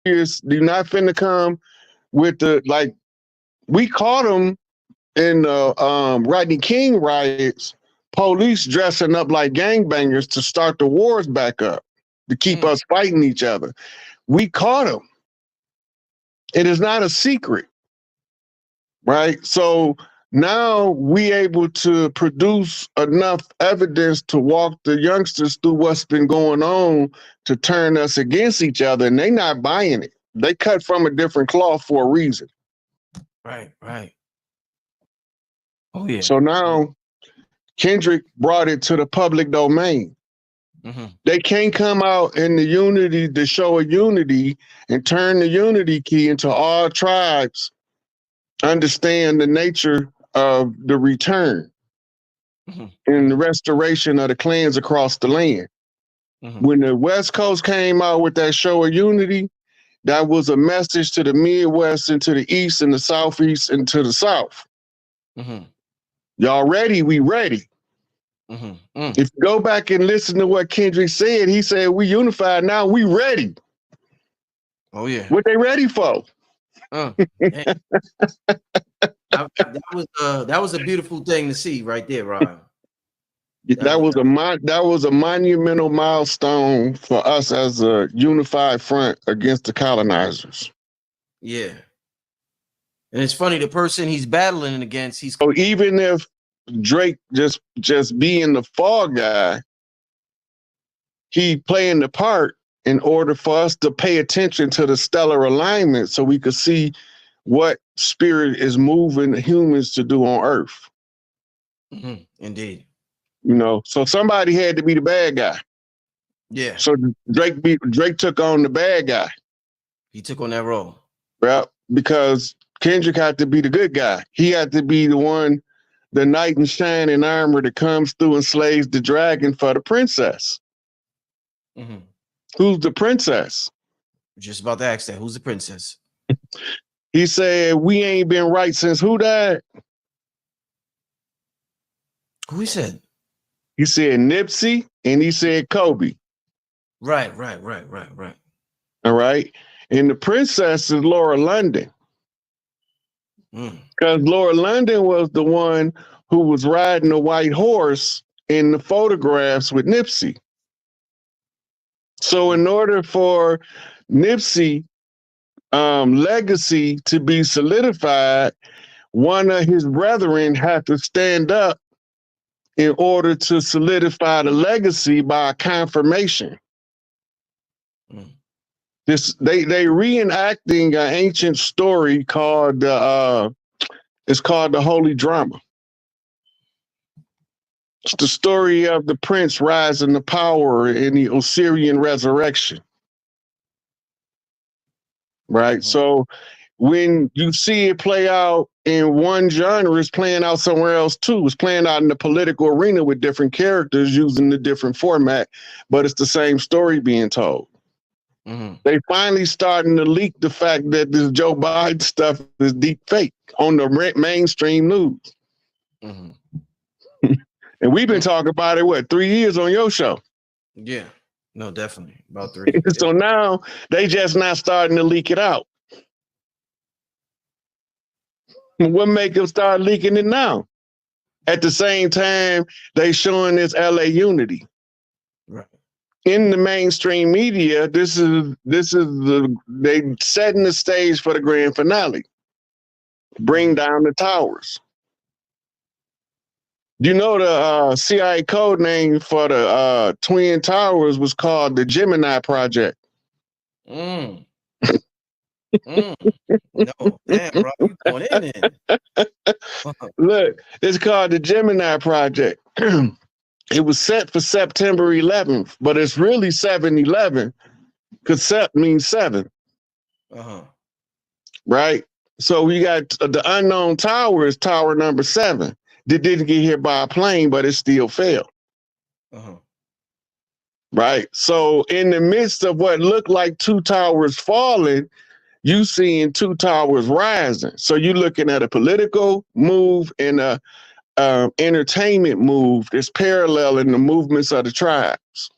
You're not finna come with the like. We caught them in the Rodney King riots. Police dressing up like gangbangers to start the wars back up to keep us fighting each other. We caught them. It is not a secret, right? So now we able to produce enough evidence to walk the youngsters through what's been going on to turn us against each other, and they not buying it. They cut from a different cloth for a reason. Right. Oh yeah. So now Kendrick brought it to the public domain. They can't come out in the unity, the show of unity, and turn the unity key into all tribes understand the nature of the return and the restoration of the clans across the land. When the West Coast came out with that show of unity, that was a message to the Midwest and to the East and the Southeast and to the South. Y'all ready? We ready. If you go back and listen to what Kendrick said, he said, we unified now, we ready. Oh, yeah. What they ready for? That was a beautiful thing to see right there, Rob. That was a monumental milestone for us as a unified front against the colonizers. Yeah. And it's funny, the person he's battling against, so even if Drake just being the fall guy, he playing the part in order for us to pay attention to the stellar alignment so we could see what spirit is moving humans to do on Earth. Indeed. You know, so somebody had to be the bad guy. Yeah. So Drake took on the bad guy. He took on that role. Well, because Kendrick had to be the good guy. He had to be the one, the knight in shining armor that comes through and slays the dragon for the princess. Who's the princess? Just about to ask that. Who's the princess? He said, we ain't been right since who died? Who he said? He said Nipsey and he said Kobe. Right. All right. And the princess is Laura London. Because Laura London was the one who was riding a white horse in the photographs with Nipsey. So in order for Nipsey legacy to be solidified, one of his brethren had to stand up in order to solidify the legacy by confirmation. They reenacting an ancient story called it's called the Holy Drama. It's the story of the prince rising to power in the Osirian resurrection. Right? So when you see it play out in one genre, it's playing out somewhere else too. It's playing out in the political arena with different characters using the different format, but it's the same story being told. They finally starting to leak the fact that this Joe Biden stuff is deep fake on the mainstream news. And we've been talking about it, 3 years on your show? Yeah, no, definitely. About 3. So now they just not starting to leak it out. What make them start leaking it now? At the same time, they showing this LA unity. Right. In the mainstream media, this is they setting the stage for the grand finale. Bring down the towers. You know the CIA code name for the Twin Towers was called the Gemini Project. No, damn, bro, you going in there. Look, it's called the Gemini Project. It was set for September 11th, but it's really 7/11 because Sep means 7. Right? So we got the unknown tower is tower number 7. That didn't get hit by a plane, but it still fell. Right? So in the midst of what looked like 2 towers falling, you seeing 2 towers rising. So you're looking at a political move and a entertainment move that's parallel in the movements of the tribes.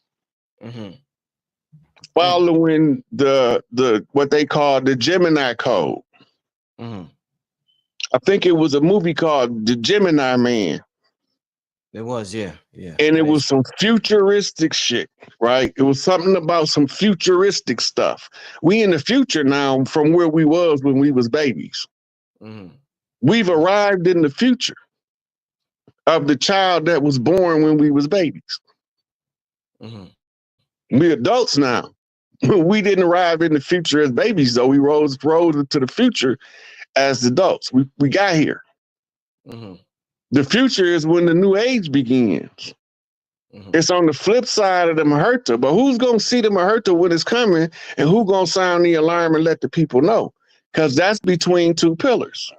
following the what they call the Gemini Code. I think it was a movie called The Gemini Man. It was, yeah. And it was some futuristic shit, right? It was something about some futuristic stuff. We in the future now from where we was when we was babies. We've arrived in the future of the child that was born when we was babies. We adults now. We didn't arrive in the future as babies, though. We rose into the future as adults. We got here. The future is when the new age begins. It's on the flip side of the Muhurta, but who's going to see the Muhurta when it's coming, and who's going to sound the alarm and let the people know? Because that's between two pillars.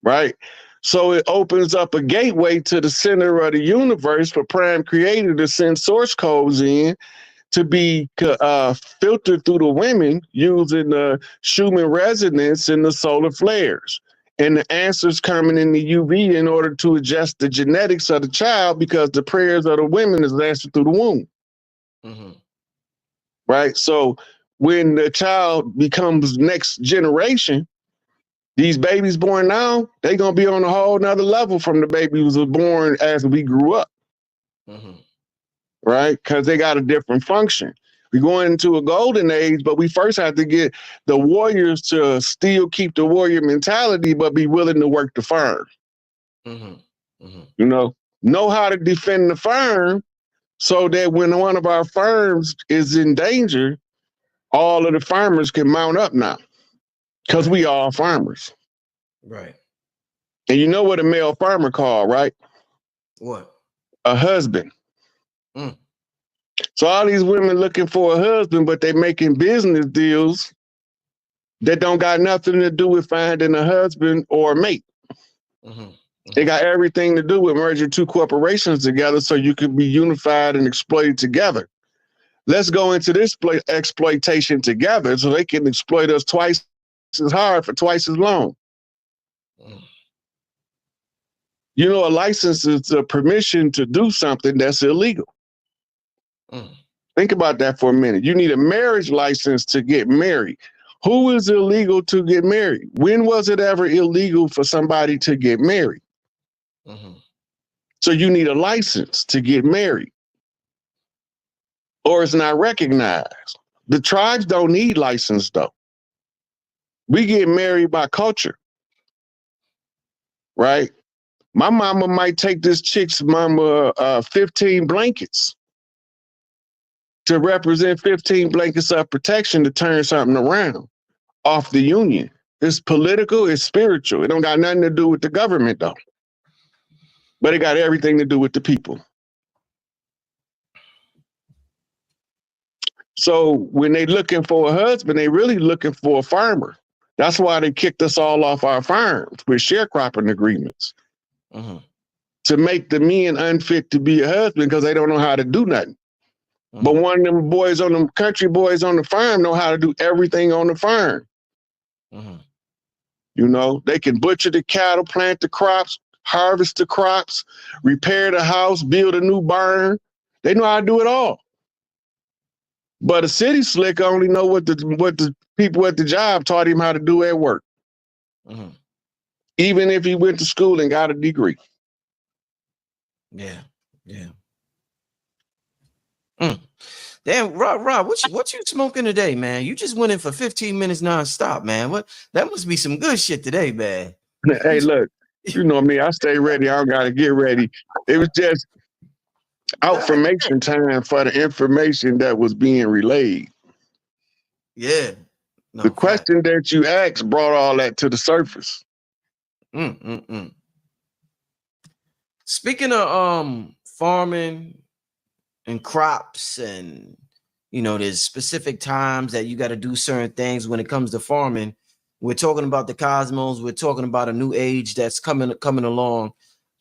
Right? So it opens up a gateway to the center of the universe for Prime Creator to send source codes in to be filtered through the women using the Schumann resonance and the solar flares. And the answers coming in the UV in order to adjust the genetics of the child, because the prayers of the women is answered through the womb. Right? So when the child becomes next generation, these babies born now, they're going to be on a whole nother level from the babies who were born as we grew up. Right? Because they got a different function. We're going into a golden age, but we first have to get the warriors to still keep the warrior mentality, but be willing to work the farm. You know how to defend the farm so that when one of our farms is in danger, all of the farmers can mount up now, because we are farmers. Right. And you know what a male farmer called, right? What? A husband. So all these women looking for a husband, but they making business deals that don't got nothing to do with finding a husband or a mate. They got everything to do with merging two corporations together so you can be unified and exploited together. Let's go into this exploitation together so they can exploit us twice as hard for twice as long. You know, a license is a permission to do something that's illegal. Think about that for a minute. You need a marriage license to get married. Who is illegal to get married? When was it ever illegal for somebody to get married? So you need a license to get married, or it's not recognized. The tribes don't need license, though. We get married by culture, right? My mama might take this chick's mama 15 blankets to represent 15 blankets of protection to turn something around off the union. It's political, it's spiritual. It don't got nothing to do with the government, though. But it got everything to do with the people. So when they looking for a husband, they really looking for a farmer. That's why they kicked us all off our farms with sharecropping agreements. To make the men unfit to be a husband because they don't know how to do nothing. But one of them boys on them country boys on the farm know how to do everything on the farm. You know, they can butcher the cattle, plant the crops, harvest the crops, repair the house, build a new barn. They know how to do it all. But a city slick only know what the people at the job taught him how to do at work. Even if he went to school and got a degree. Yeah. Damn, Rob, what you smoking today, man? You just went in for 15 minutes nonstop, man. That must be some good shit today, man. Hey, look, you know me, I stay ready. I don't gotta get ready. It was just outformation time for the information that was being relayed. Yeah. The question that you asked brought all that to the surface. Speaking of farming and crops, and there's specific times that you got to do certain things when it comes to farming. We're talking about the cosmos. We're talking about a new age that's coming along.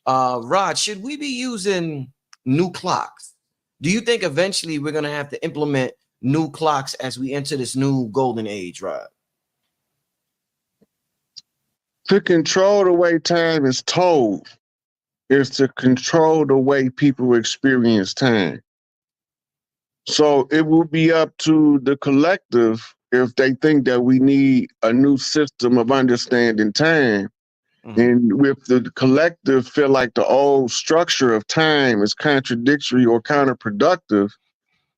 Rod, should we be using new clocks? Do you think eventually we're going to have to implement new clocks as we enter this new golden age, Rod? To control the way time is told is to control the way people experience time. So it will be up to the collective if they think that we need a new system of understanding time. And if the collective feel like the old structure of time is contradictory or counterproductive,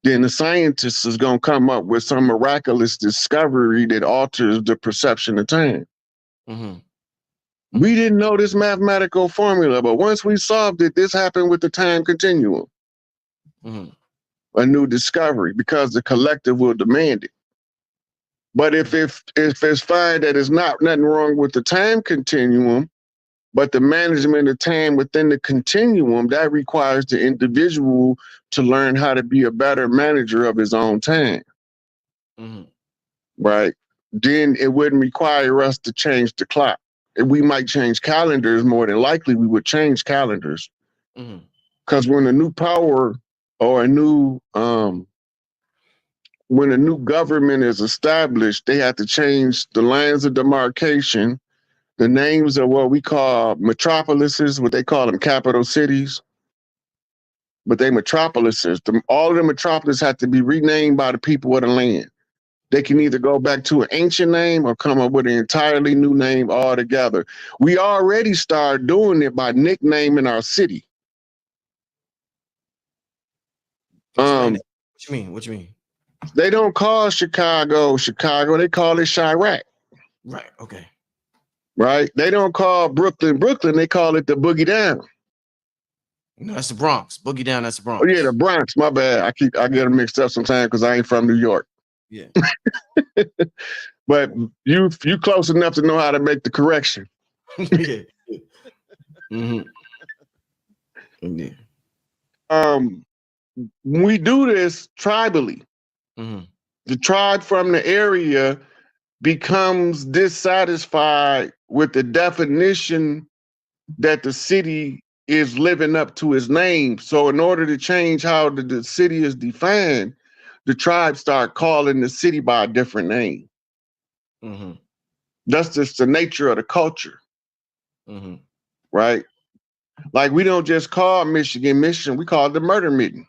then the scientist is going to come up with some miraculous discovery that alters the perception of time. We didn't know this mathematical formula, but once we solved it, this happened with the time continuum. A new discovery, because the collective will demand it. But if it's found that it's nothing wrong with the time continuum, but the management of time within the continuum, that requires the individual to learn how to be a better manager of his own time. Right? Then it wouldn't require us to change the clock. We might change calendars. More than likely, we would change calendars. Because when a new power or when a new government is established, they have to change the lines of demarcation, the names of what we call metropolises, what they call them capital cities, but they metropolises. All of the metropolises have to be renamed by the people of the land. They can either go back to an ancient name or come up with an entirely new name altogether. We already started doing it by nicknaming our city. What you mean? They don't call Chicago, they call it Chirac. Right, okay. Right? They don't call Brooklyn, they call it the Boogie Down. No, that's the Bronx. Boogie Down, that's the Bronx. Oh yeah, the Bronx, my bad. I get them mixed up sometimes because I ain't from New York. Yeah. But you close enough to know how to make the correction. Yeah. We do this tribally. The tribe from the area becomes dissatisfied with the definition that the city is living up to its name. So in order to change how the city is defined, the tribe start calling the city by a different name. That's just the nature of the culture. Right? Like we don't just call Michigan, we call it the murder mitten.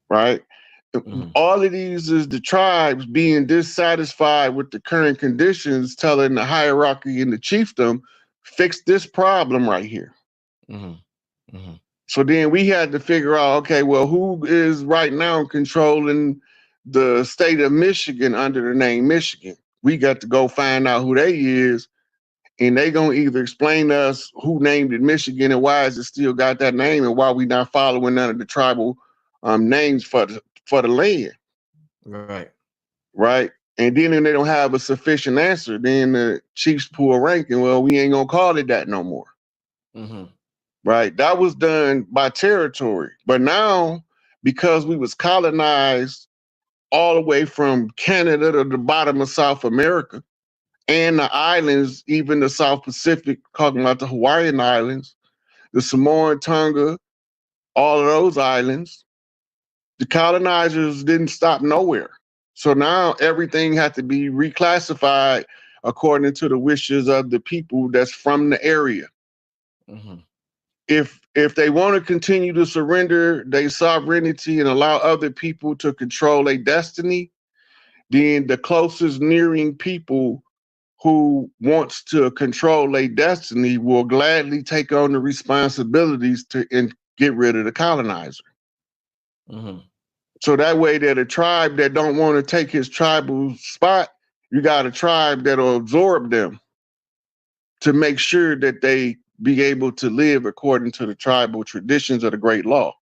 Right? All of these is the tribes being dissatisfied with the current conditions, telling the hierarchy and the chiefdom, fix this problem right here. So then we had to figure out, okay, well, who is right now controlling the state of Michigan under the name Michigan? We got to go find out who they is, and they gonna either explain to us who named it Michigan and why is it still got that name and why we not following none of the tribal names for the land. Right. And then they don't have a sufficient answer, then the chiefs pull rank and, well, we ain't gonna call it that no more. Right. That was done by territory. But now, because we was colonized all the way from Canada to the bottom of South America and the islands, even the South Pacific, talking about the Hawaiian Islands, the Samoan Tonga, all of those islands, the colonizers didn't stop nowhere. So now everything had to be reclassified according to the wishes of the people that's from the area. If they want to continue to surrender their sovereignty and allow other people to control their destiny, then the closest nearing people who wants to control their destiny will gladly take on the responsibilities and get rid of the colonizer. So that way that a tribe that don't want to take his tribal spot, you got a tribe that'll absorb them to make sure that they be able to live according to the tribal traditions of the great law.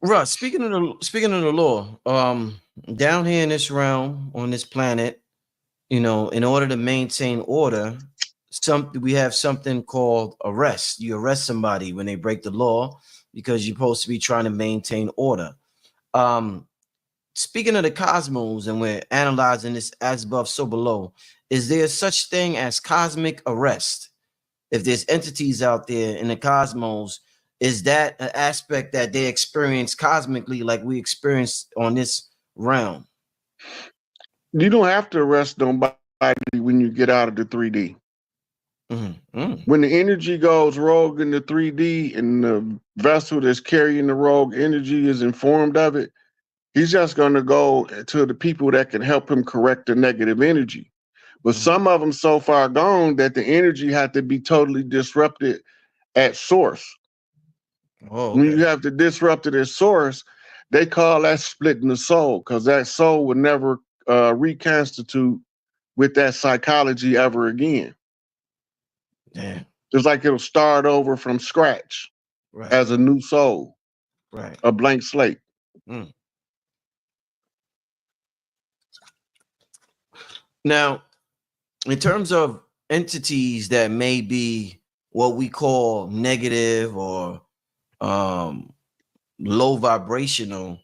Russ, speaking of the law, down here in this realm, on this planet, in order to maintain order, we have something called arrest. You arrest somebody when they break the law because you're supposed to be trying to maintain order. Speaking of the cosmos, and we're analyzing this as above, so below, is there such thing as cosmic arrest? If there's entities out there in the cosmos, is that an aspect that they experience cosmically like we experience on this realm? You don't have to arrest nobody when you get out of the 3D. When the energy goes rogue in the 3D and the vessel that's carrying the rogue energy is informed of it, he's just going to go to the people that can help him correct the negative energy. But some of them so far gone that the energy had to be totally disrupted at source. Oh, okay. When you have to disrupt it at source, they call that splitting the soul, because that soul would never reconstitute with that psychology ever again. Yeah. It's like it'll start over from scratch as a new soul, a blank slate. Now, in terms of entities that may be what we call negative or low vibrational,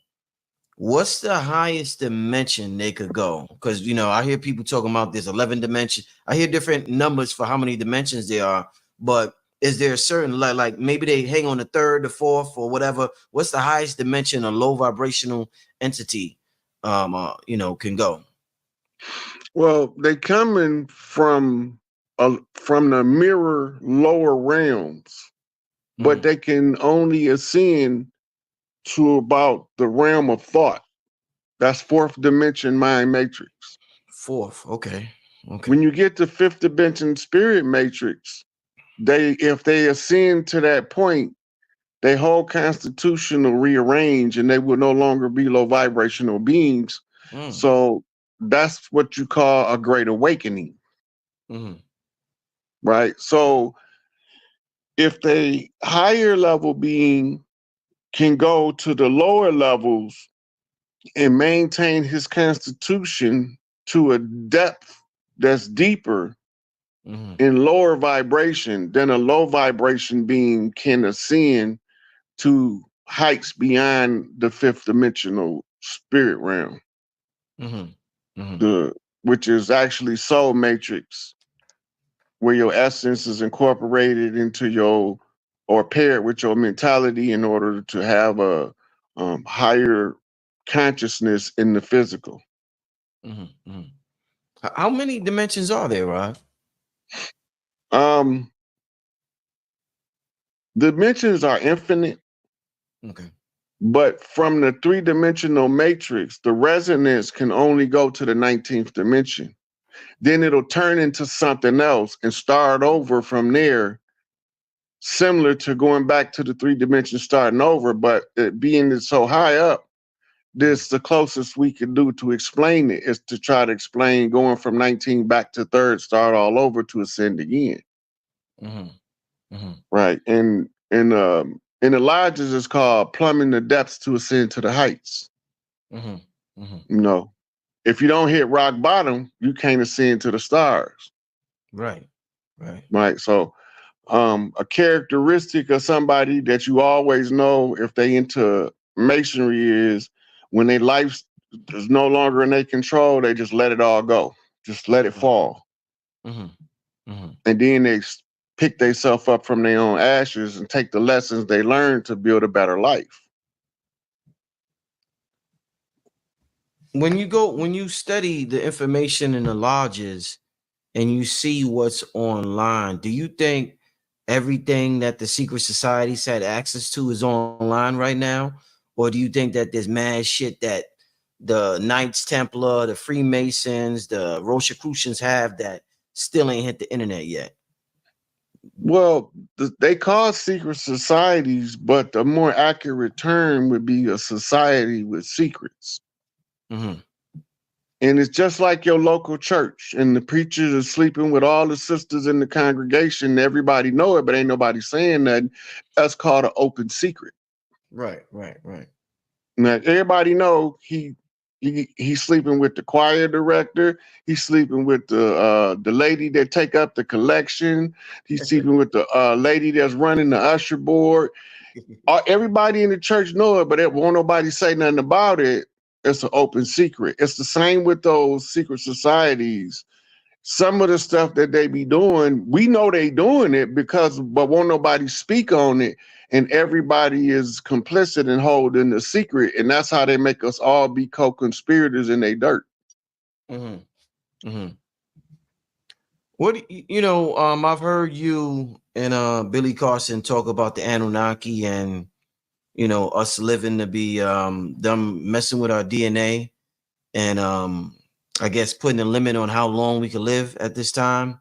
what's the highest dimension they could go? Because, you know, I hear people talking about this 11 dimension. I hear different numbers for how many dimensions there are, but is there a certain, like maybe they hang on the third, the fourth, or whatever? What's the highest dimension a low vibrational entity, you know, can go? Well, they coming from the mirror lower realms, but they can only ascend to about the realm of thought. That's fourth dimension mind matrix. Fourth, okay. When you get to fifth dimension spirit matrix, if they ascend to that point, their whole constitution will rearrange and they will no longer be low vibrational beings. So that's what you call a great awakening. Right? So if the higher level being can go to the lower levels and maintain his constitution to a depth that's deeper in lower vibration, then a low vibration being can ascend to heights beyond the fifth dimensional spirit realm, which is actually soul matrix, where your essence is incorporated into your, or paired with your mentality in order to have a higher consciousness in the physical. How many dimensions are there, Rod? Dimensions are infinite. Okay. But from the three-dimensional matrix, the resonance can only go to the 19th dimension. Then it'll turn into something else and start over from there, similar to going back to the 3 dimensions starting over, but it being so high up, this the closest we can do to explain it is to try to explain going from 19 back to third, start all over to ascend again. Right. And in the lodges, it's called plumbing the depths to ascend to the heights. You know, if you don't hit rock bottom, you can't ascend to the stars. Right. So a characteristic of somebody that you always know if they into masonry is when their life is no longer in their control, they just let it all go. Just let it fall. And then they pick themselves up from their own ashes and take the lessons they learned to build a better life. When you study the information in the lodges and you see what's online, do you think everything that the secret societies had access to is online right now? Or do you think that there's mad shit that the Knights Templar, the Freemasons, the Rosicrucians have that still ain't hit the internet yet? Well, they call secret societies, but the more accurate term would be a society with secrets. And it's just like your local church, and the preachers are sleeping with all the sisters in the congregation. Everybody know it, but ain't nobody saying that. That's called an open secret. Right. Now everybody know he's sleeping with the choir director. He's sleeping with the lady that take up the collection. He's sleeping with the lady that's running the usher board. Everybody in the church know it, but it won't nobody say nothing about it. It's an open secret. It's the same with those secret societies. Some of the stuff that they be doing, we know they doing it but won't nobody speak on it. And everybody is complicit in holding the secret. And that's how they make us all be co-conspirators in their dirt. I've heard you and Billy Carson talk about the Anunnaki and us living to be them messing with our DNA and I guess putting a limit on how long we can live at this time,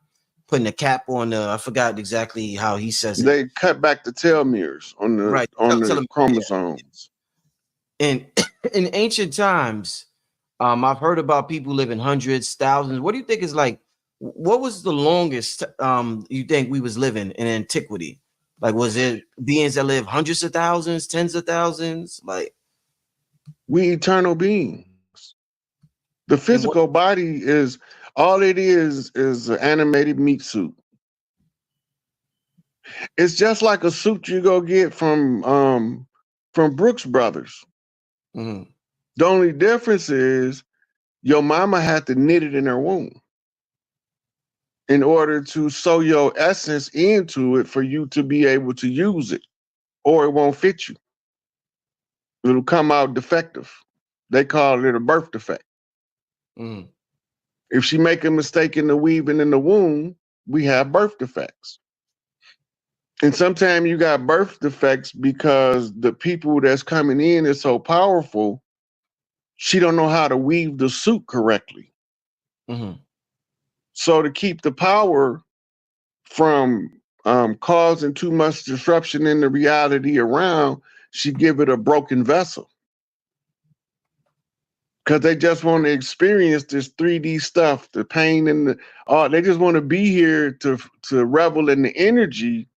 putting a cap on I forgot exactly how he says it. They cut back the telomeres on the chromosomes. And in ancient times, I've heard about people living hundreds, thousands. What do you think is like? What was the longest you think we was living in antiquity? Like, was it beings that live hundreds of thousands, tens of thousands? Like, we eternal beings. The physical body is all it is an animated meat suit. It's just like a suit you go get from Brooks Brothers. Mm-hmm. The only difference is your mama had to knit it in her womb in order to sew your essence into it for you to be able to use it, or it won't fit you. It'll come out defective. They call it a birth defect. Mm. If she make a mistake in the weaving in the womb, we have birth defects. And sometimes you got birth defects because the people that's coming in is so powerful, she don't know how to weave the suit correctly. Mm-hmm. So to keep the power from causing too much disruption in the reality around, she give it a broken vessel. Because they just want to experience this 3D stuff, the pain and they just want to be here to revel in the energy,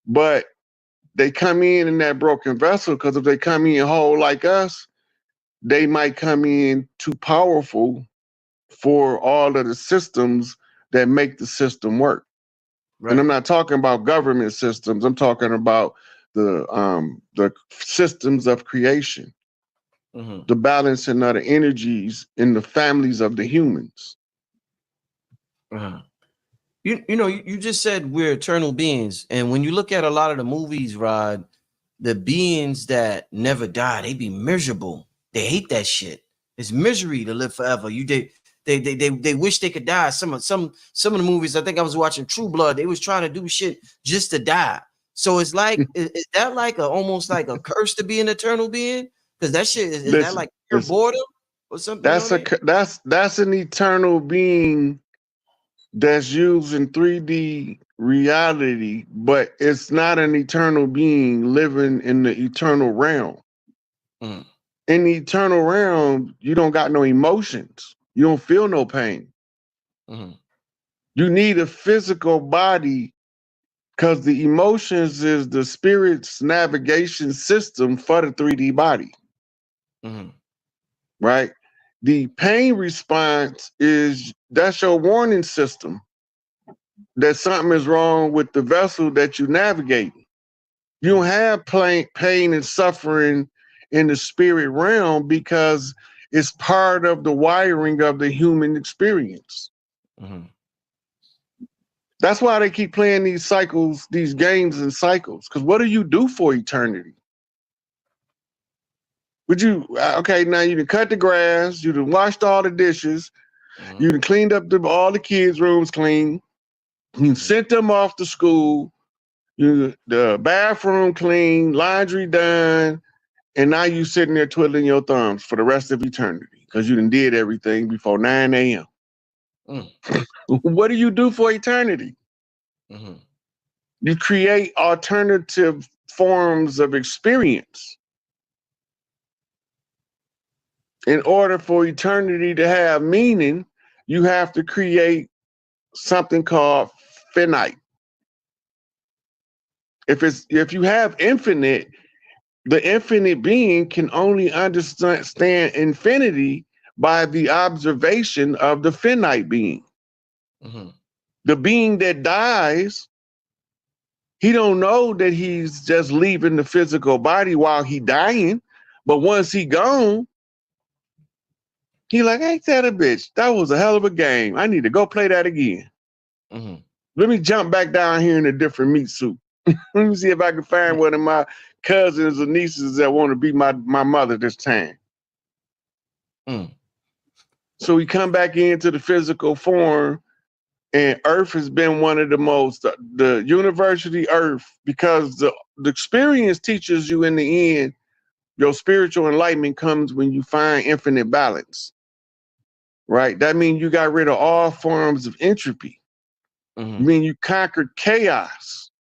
but they come in that broken vessel because if they come in whole like us, they might come in too powerful for all of the systems that make the system work. Right. And I'm not talking about government systems. I'm talking about the systems of creation. Mm-hmm. The balancing of the energies in the families of the humans. Uh-huh. You just said we're eternal beings, and when you look at a lot of the movies, Rod, the beings that never die, they be miserable. They hate that shit. It's misery to live forever. They wish they could die. Some of the movies, I think I was watching True Blood. They was trying to do shit just to die. So it's like, is that like almost like a curse to be an eternal being? Because that shit is that like pure boredom or something? That's an eternal being that's used in 3D reality, but it's not an eternal being living in the eternal realm. Mm. In the eternal realm, you don't got no emotions. You don't feel no pain. Mm-hmm. You need a physical body because the emotions is the spirit's navigation system for the 3D body. Mm-hmm. Right? The pain response that's your warning system that something is wrong with the vessel that you navigate. You don't have pain and suffering in the spirit realm because it's part of the wiring of the human experience. Mm-hmm. That's why they keep playing these cycles, these games and cycles. Because what do you do for eternity? Now you done cut the grass, you done washed all the dishes, mm-hmm. You done cleaned up all the kids' rooms clean, you sent them off to school, the bathroom clean, laundry done, and now you sitting there twiddling your thumbs for the rest of eternity because you done did everything before 9 a.m. Mm. What do you do for eternity? Mm-hmm. You create alternative forms of experience. In order for eternity to have meaning, you have to create something called finite. If you have infinite, the infinite being can only understand infinity by the observation of the finite being. Mm-hmm. The being that dies, he don't know that he's just leaving the physical body while he dying, but once he gone, he like, ain't that a bitch? That was a hell of a game. I need to go play that again. Mm-hmm. Let me jump back down here in a different meat suit. Let me see if I can find one of my cousins or nieces that want to be my mother this time. Mm. So we come back into the physical form And Earth has been one of the most, the university Earth, because the experience teaches you in the end, your spiritual enlightenment comes when you find infinite balance, right? That means you got rid of all forms of entropy. I mean, you conquered chaos.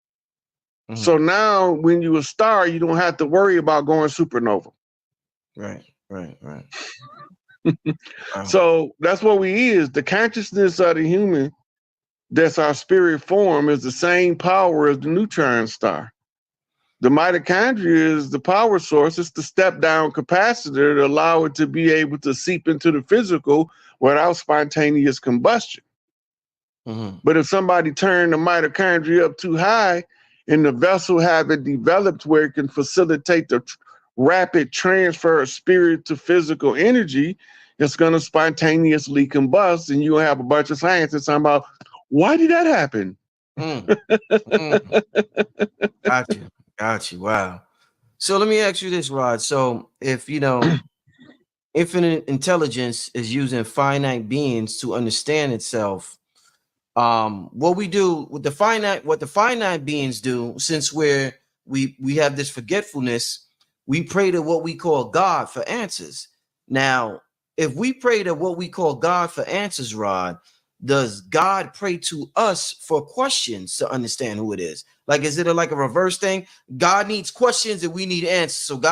So now when you a star, you don't have to worry about going supernova. Right. Wow. So that's what we is. The consciousness of the human, that's our spirit form, is the same power as the neutron star. The mitochondria is the power source. It's the step down capacitor to allow it to be able to seep into the physical without spontaneous combustion. But if somebody turned the mitochondria up too high and the vessel haven't developed where it can facilitate the rapid transfer of spirit to physical energy, it's going to spontaneously combust, and you'll have a bunch of scientists talking about, why did that happen? Got you. Wow. So let me ask you this, Rod. So if, you know, infinite intelligence is using finite beings to understand itself, what we do with the finite, what the finite beings do, since we have this forgetfulness, we pray to what we call God for answers. Now, if we pray to what we call God for answers, Rod, does God pray to us for questions to understand who it is? Like, is it like a reverse thing? God needs questions and we need answers. So God